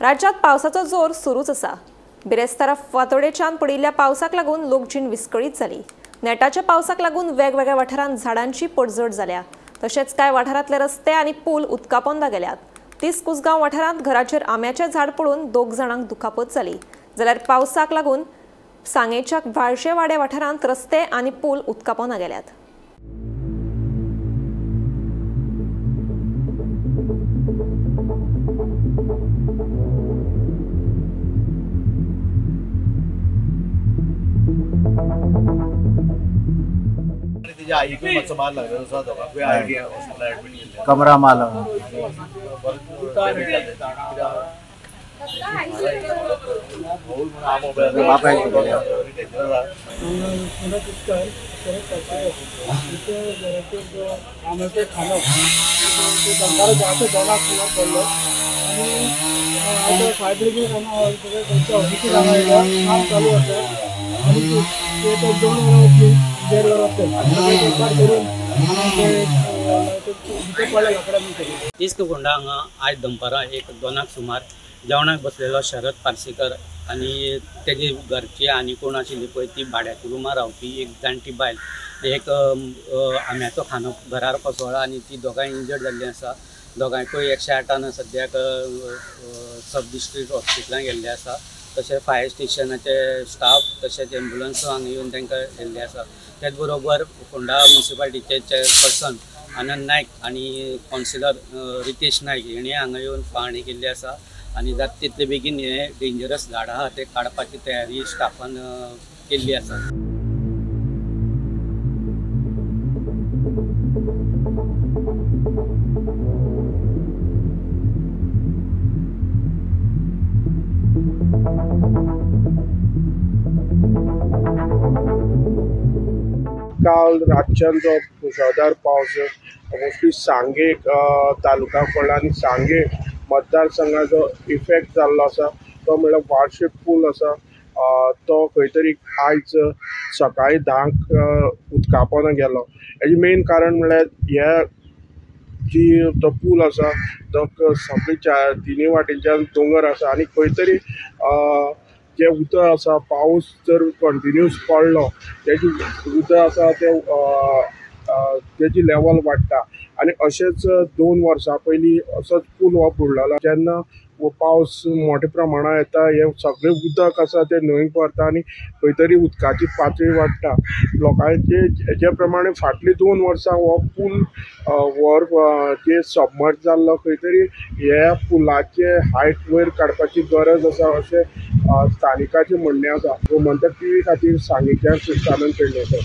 राज्यात पावसाचा जोर सुरूच असा। बिरेस्तारा फांतोडेच्यान पडिल्ल्या पावसाक लागून लोकजीण विस्कळीत जाली। नेटाच्या पावसाक लागून वेगवेगळ्या वाठारांत झाडांची पडझड जाल्या। तशेंच कांय वाठारांतले रस्ते आनी पूल उदकापोंदा गेल्यात। तीस कुसगांव वाठारांत घराचेर आंब्याचें झाड पडून 2 जाणांक दुखापत जाली। जाल्यार पावसाक लागून सांगेच्या वाळशेवाडे वाठारांत रस्ते आनी पूल उदकापोंदा गेल्यात। कमरा माल तिस्कफोंडा हांगा आज दनपारां 1-2 सुमार जेवणाक बसलेलो शरद पार्सेकर आनी तेजे घरची आनी कोण आशिल्ली पळय ती भाड्याच्या रुमार रावपी एक जाणटी बायल एक आंब्याचो खांदो घरार कोसळ्ळो आनी ती दोगांय इंजर्ड जाल्लीं आसा। दोगांयकूय 108 सद्याक सब डिस्ट्रिक्ट हॉस्पिटलांत गेल्ले आसा। तशें फायर स्टेशनाचे स्टाफ तशेंच एम्ब्युलन्स हांगा येवन तांकां व्हेल्ले आसा। त्याच बरोबर फोंडा म्युनिसिपालिटीचे चेअरपर्सन आनंद नायक आनी कावन्सिलर रितेश नायक हेणी हांगा येवन पाहणी केल्ली आसा आनी जाता तितले बेगीन हे डेंजरस झाडां आहा ते काडपाची तयारी स्टाफान केल्ली आसा। काल रातच्यान जो मुसळधार पावस मोस्टली सांगे तालुका पडला आनी सांगे मतदारसंघाचो इफेक्ट जाल्लो आसा तो म्हणल्यार वाळशे पूल आसा तो खंय तरी आयज सकाळी 10 उदकापोंदा गेलो। हेजें मेन कारण म्हणल्यार ह्या जी तो पूल आसा तो सगळे तिनूय वाटेच्यान दोंगर आसा आनी खंय तरी जे उदक आसा पावस जर कंटिन्यूस पडलो तेजी उदक आसा तेजी लेवल वाडटा आनी अशेंच 2 वर्सां पयलीं असोच पूल हो बुडलेलो जेन्ना पावस मोठ्या प्रमाणात येता हे सगळें उदक आसा ते न्हंयक व्हरता आनी खंय तरी उदकाची पातळी वाडटा। लोकांचे जे प्रमाणे फाटलीं 2 वर्सां हो पूल जे सबमर्ज जाल्लो खंय तरी ह्या पुलाचे हायट वयर काडपाची गरज आसा अशें स्थानिकांचें म्हणणें आसा। गोमंतक टीव्ही खातीर सांगेच्यान सुस्तानंद पेडणेकर।